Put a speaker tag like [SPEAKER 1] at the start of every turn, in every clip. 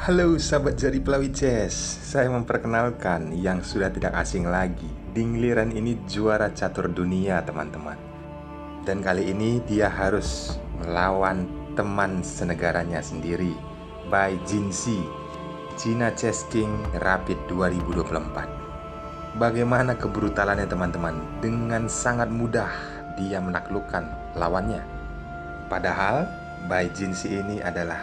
[SPEAKER 1] Halo sahabat Jari Pelawi Chess, saya memperkenalkan yang sudah tidak asing lagi. Ding Liren ini juara catur dunia teman-teman. Dan kali ini dia harus melawan teman senegaranya sendiri, Bai Jinsi, China Chess King Rapid 2024. Bagaimana kebrutalannya teman-teman? Dengan sangat mudah dia menaklukkan lawannya. Padahal Bai Jinsi ini adalah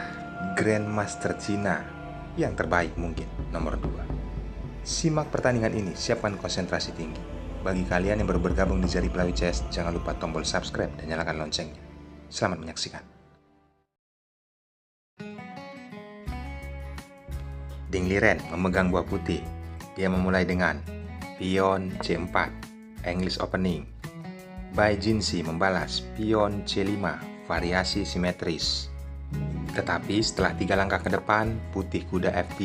[SPEAKER 1] Grandmaster Cina yang terbaik mungkin, nomor 2. Simak pertandingan ini, siapkan konsentrasi tinggi. Bagi kalian yang baru bergabung di Jari Pelawi Chess, jangan lupa tombol subscribe dan nyalakan loncengnya. Selamat menyaksikan. Ding Liren memegang buah putih. Dia memulai dengan pion C4, English opening. Bai Jinsi membalas pion C5, variasi simetris. Tetapi setelah 3 langkah ke depan, putih kuda F3,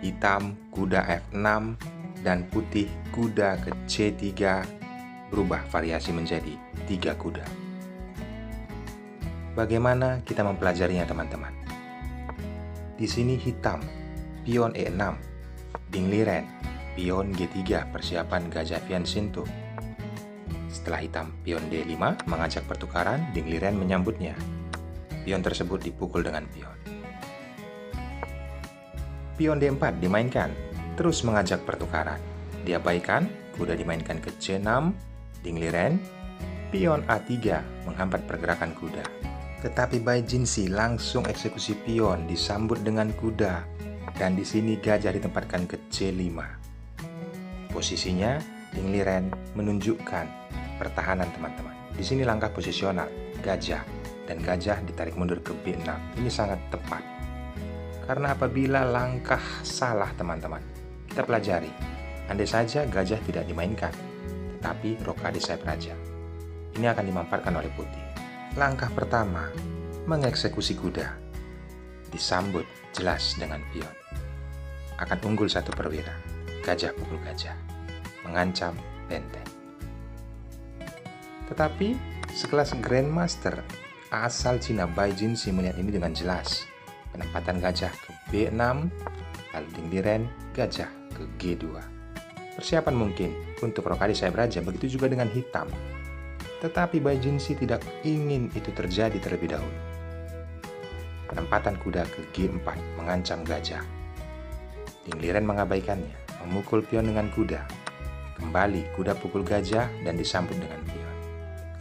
[SPEAKER 1] hitam kuda F6, dan putih kuda ke C3 berubah variasi menjadi 3 kuda. Bagaimana kita mempelajarinya teman-teman? Di sini hitam, pion E6, Ding Liren, pion G3, persiapan gajah Fianchetto. Setelah hitam pion D5 mengajak pertukaran, Ding Liren menyambutnya. Pion tersebut dipukul dengan pion. Pion D4 dimainkan, terus mengajak pertukaran. Diabaikan, kuda dimainkan ke C6, Ding Liren, pion A3 menghambat pergerakan kuda. Tetapi Bai Jinsi langsung eksekusi pion disambut dengan kuda, dan di sini gajah ditempatkan ke C5. Posisinya, Ding Liren menunjukkan pertahanan teman-teman. Di sini langkah posisional, gajah. Dan gajah ditarik mundur ke B6. Ini sangat tepat. Karena apabila langkah salah teman-teman, kita pelajari. Andai saja gajah tidak dimainkan, tetapi rokade sayap raja. Ini akan dimanfaatkan oleh putih. Langkah pertama, mengeksekusi kuda. Disambut jelas dengan pion. Akan unggul 1 perwira. Gajah pukul gajah. Mengancam benteng. Tetapi sekelas Grandmaster asal Cina Bai Jinsi melihat ini dengan jelas. Penempatan gajah ke B6, lalu Ding Liren gajah ke G2. Persiapan mungkin untuk rokade sayap raja, begitu juga dengan hitam. Tetapi Bai Jinsi tidak ingin itu terjadi terlebih dahulu. Penempatan kuda ke G4 mengancam gajah. Ding Liren mengabaikannya, memukul pion dengan kuda. Kembali kuda pukul gajah dan disambut dengan pion.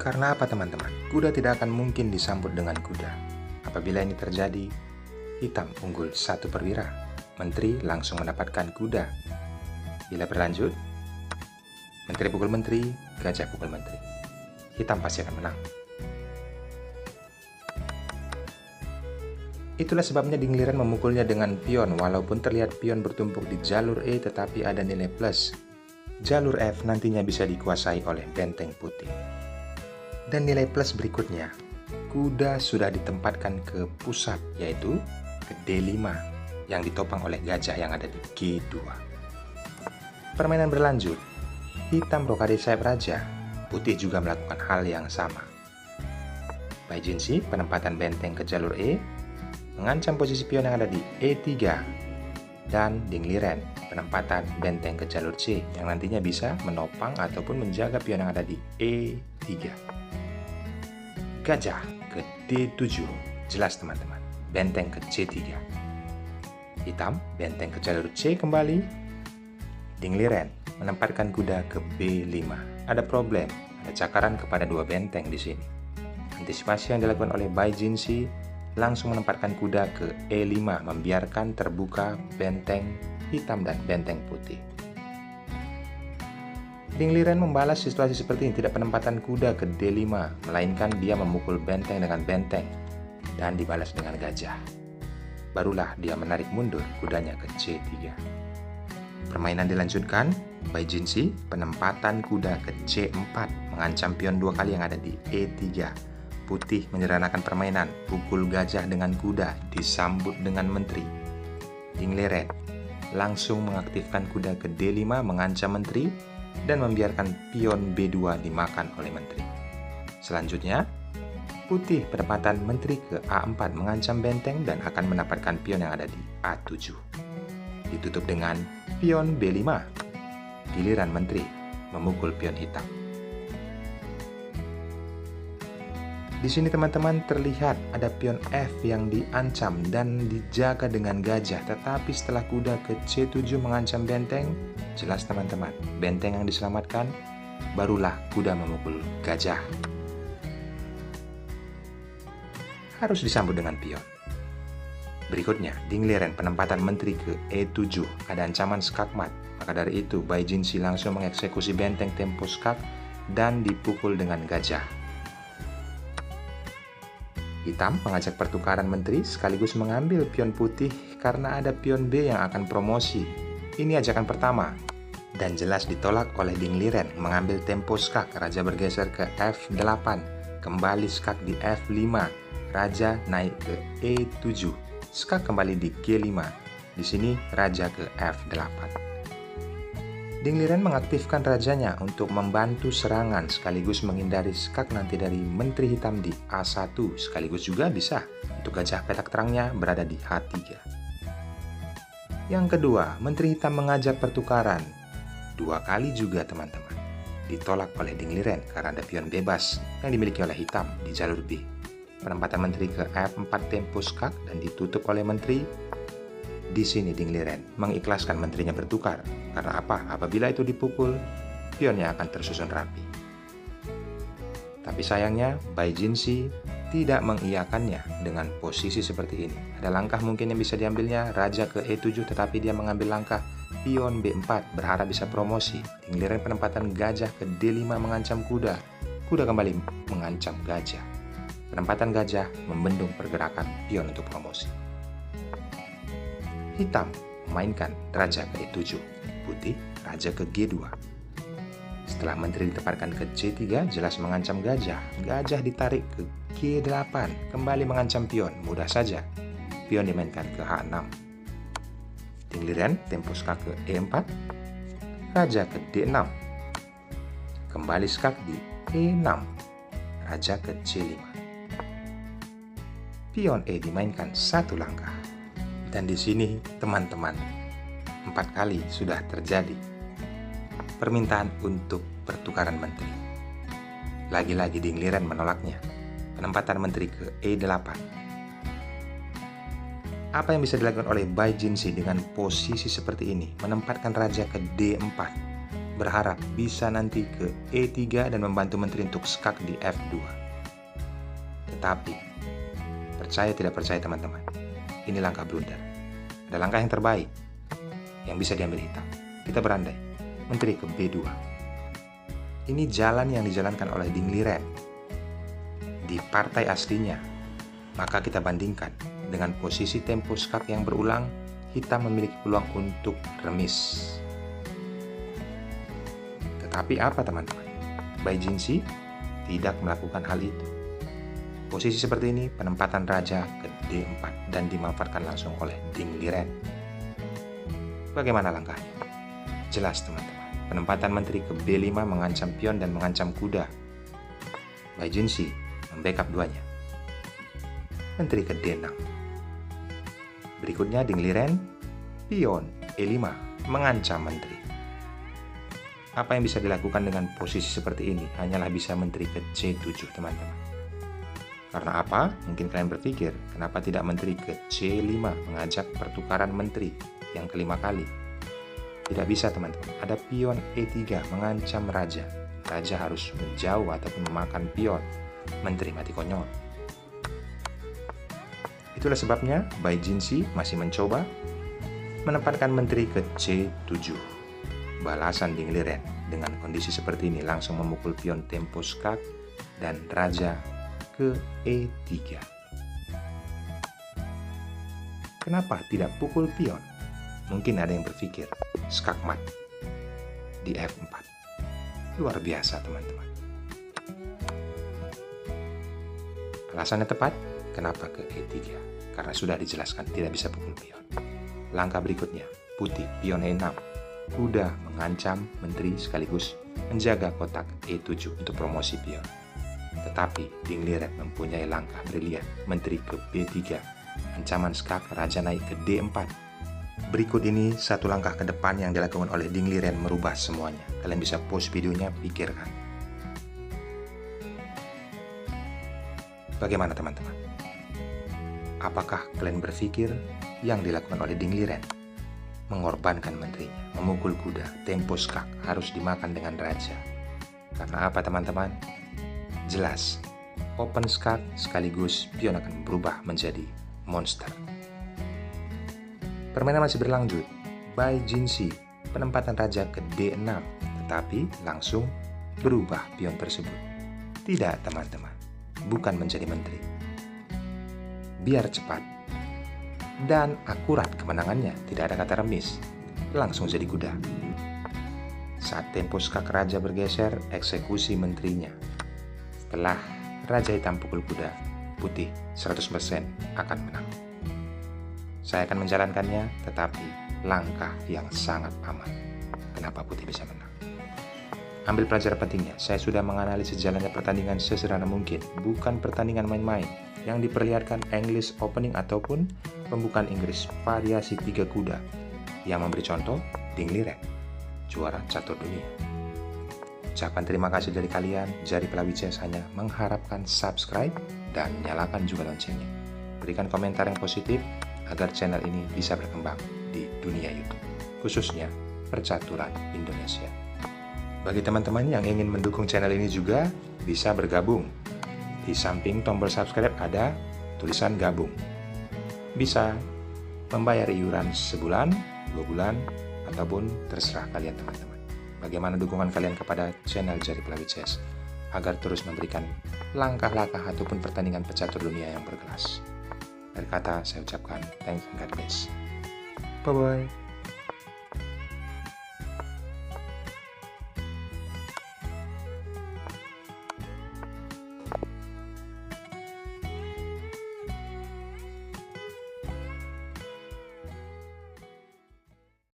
[SPEAKER 1] Karena apa teman-teman? Kuda tidak akan mungkin disambut dengan kuda. Apabila ini terjadi, hitam unggul 1 perwira. Menteri langsung mendapatkan kuda. Bila berlanjut, menteri pukul menteri, gajah pukul menteri. Hitam pasti akan menang. Itulah sebabnya Ding Liren memukulnya dengan pion. Walaupun terlihat pion bertumpuk di jalur E, tetapi ada nilai plus. Jalur F nantinya bisa dikuasai oleh benteng putih. Dan nilai plus berikutnya, kuda sudah ditempatkan ke pusat, yaitu ke D5, yang ditopang oleh gajah yang ada di G2. Permainan berlanjut, hitam rokade sayap raja, putih juga melakukan hal yang sama. Bai Jinsi penempatan benteng ke jalur E, mengancam posisi pion yang ada di E3, dan Ding Liren penempatan benteng ke jalur C, yang nantinya bisa menopang ataupun menjaga pion yang ada di E3. Gajah ke D7, jelas teman-teman, benteng ke C3. Hitam, benteng ke jalur C kembali. Ding Liren menempatkan kuda ke B5. Ada problem, ada cakaran kepada 2 benteng di sini. Antisipasi yang dilakukan oleh Bai Jinsi langsung menempatkan kuda ke E5, membiarkan terbuka benteng hitam dan benteng putih. Ding Liren membalas situasi seperti ini, tidak penempatan kuda ke D5, melainkan dia memukul benteng dengan benteng dan dibalas dengan gajah. Barulah dia menarik mundur kudanya ke C3. Permainan dilanjutkan, Bai Jinsi penempatan kuda ke C4, mengancam pion 2 kali yang ada di E3. Putih menyederhanakan permainan, pukul gajah dengan kuda, disambut dengan menteri. Ding Liren langsung mengaktifkan kuda ke D5, mengancam menteri, dan membiarkan pion B2 dimakan oleh menteri. Selanjutnya, Putih penempatan menteri ke A4 mengancam benteng dan akan mendapatkan pion yang ada di A7. Ditutup dengan pion B5. Giliran menteri memukul pion hitam. Di sini teman-teman terlihat ada pion F yang diancam dan dijaga dengan gajah, tetapi setelah kuda ke C7 mengancam benteng, jelas teman-teman, benteng yang diselamatkan, barulah kuda memukul gajah. Harus disambut dengan pion. Berikutnya, dingliren penempatan menteri ke E7, ada ancaman skakmat. Maka dari itu, Bai Jinsi langsung mengeksekusi benteng tempo skak dan dipukul dengan gajah. Hitam mengajak pertukaran menteri sekaligus mengambil pion putih karena ada pion B yang akan promosi. Ini ajakan pertama dan jelas ditolak oleh dingliren mengambil tempo skak. Raja bergeser ke F8, kembali skak di F5. Raja naik ke E7, skak kembali di G5. Di sini raja ke F8. Dingliren mengaktifkan rajanya untuk membantu serangan sekaligus menghindari skak nanti dari menteri hitam di A1, sekaligus juga bisa untuk gajah petak terangnya berada di H3. Yang kedua, menteri hitam mengajak pertukaran. 2 kali juga teman-teman. Ditolak oleh dingliren karena ada pion bebas yang dimiliki oleh hitam di jalur B. Penempatan menteri ke F4 tempo skak dan ditutup oleh menteri. Di sini dingliren mengikhlaskan menterinya bertukar. Karena apa? Apabila itu dipukul, pionnya akan tersusun rapi. Tapi sayangnya, Bai Jinsi tidak mengiyakannya dengan posisi seperti ini. Ada langkah mungkin yang bisa diambilnya, raja ke E7, tetapi dia mengambil langkah pion B4, berharap bisa promosi. Dingliren penempatan gajah ke D5 mengancam kuda. Kuda kembali mengancam gajah. Penempatan gajah membendung pergerakan pion untuk promosi. Hitam memainkan raja ke E7, putih raja ke G2. Setelah menteri ditempatkan ke C3, jelas mengancam gajah. Gajah ditarik ke G8, kembali mengancam pion. Mudah saja, pion dimainkan ke H6. Dingliren tempo skak ke E4, raja ke D6. Kembali skak di E6, raja ke C5. Pion E dimainkan 1 langkah. Dan di sini teman-teman, 4 kali sudah terjadi permintaan untuk pertukaran menteri. Lagi-lagi dingliren menolaknya. Penempatan menteri ke E8. Apa yang bisa dilakukan oleh Bai Jinsi dengan posisi seperti ini? Menempatkan raja ke D4. Berharap bisa nanti ke E3 dan membantu menteri untuk skak di F2. Tetapi, percaya tidak percaya teman-teman, ini langkah blunder. Ada langkah yang terbaik yang bisa diambil hitam. Kita berandai, menteri ke B2. Ini jalan yang dijalankan oleh dingliren di partai aslinya. Maka kita bandingkan dengan posisi tempo skak yang berulang, hitam memiliki peluang untuk remis. Tetapi apa teman-teman? Bai Jinsi tidak melakukan hal itu. Posisi seperti ini, penempatan raja ke D4 dan dimanfaatkan langsung oleh dingliren. Bagaimana langkahnya? Jelas teman-teman, penempatan menteri ke B5 mengancam pion dan mengancam kuda. Bai Jinsi membackup duanya. Menteri ke D6. Berikutnya dingliren, pion E5 mengancam menteri. Apa yang bisa dilakukan dengan posisi seperti ini? Hanyalah bisa menteri ke C7 teman-teman. Karena apa? Mungkin kalian berpikir, kenapa tidak menteri ke C5 mengajak pertukaran menteri yang kelima kali? Tidak bisa teman-teman, ada pion E3 mengancam raja. Raja harus menjauh ataupun memakan pion. Menteri mati konyol. Itulah sebabnya Bai Jinsi masih mencoba menempatkan menteri ke C7. Balasan dingliren dengan kondisi seperti ini langsung memukul pion tempo skak dan raja ke E3. Kenapa tidak pukul pion? Mungkin ada yang berpikir skakmat di F4. Luar biasa teman-teman. Alasannya tepat, kenapa ke E3? Karena sudah dijelaskan tidak bisa pukul pion. Langkah berikutnya, putih pion E6. Kuda mengancam menteri sekaligus menjaga kotak E7 untuk promosi pion. Tetapi Ding Liren mempunyai langkah brilian, menteri ke B3, ancaman skak raja naik ke D4. Berikut ini satu langkah ke depan yang dilakukan oleh Ding Liren merubah semuanya. Kalian bisa pause videonya, pikirkan. Bagaimana teman-teman? Apakah kalian berpikir yang dilakukan oleh Ding Liren? Mengorbankan menterinya, memukul kuda, tempo skak harus dimakan dengan raja. Karena apa teman-teman? Jelas, open skak sekaligus pion akan berubah menjadi monster. Permainan masih berlanjut. Bai Jinsi, penempatan raja ke D6, tetapi langsung berubah pion tersebut. Tidak teman-teman, bukan menjadi menteri. Biar cepat dan akurat kemenangannya, tidak ada kata remis, langsung jadi kuda. Saat tempo skak raja bergeser, eksekusi menterinya. Setelah raja hitam pukul kuda, putih 100% akan menang. Saya akan menjalankannya, tetapi langkah yang sangat aman. Kenapa putih bisa menang? Ambil pelajaran pentingnya, saya sudah menganalisis jalannya pertandingan sesederhana mungkin, bukan pertandingan main-main yang diperlihatkan English Opening ataupun pembukaan Inggris variasi 3 kuda yang memberi contoh Ding Liren, juara catur dunia. Ucapan terima kasih dari kalian, Jari Pelawit Chess hanya mengharapkan subscribe dan nyalakan juga loncengnya. Berikan komentar yang positif agar channel ini bisa berkembang di dunia YouTube, khususnya percaturan Indonesia. Bagi teman-teman yang ingin mendukung channel ini juga bisa bergabung. Di samping tombol subscribe ada tulisan gabung. Bisa membayar iuran sebulan, 2 bulan, ataupun terserah kalian teman-teman. Bagaimana dukungan kalian kepada channel Jari Pelawit Chess agar terus memberikan langkah-langkah ataupun pertandingan pecatur dunia yang berkelas. Dari kata saya ucapkan thanks and God bless. Bye-bye.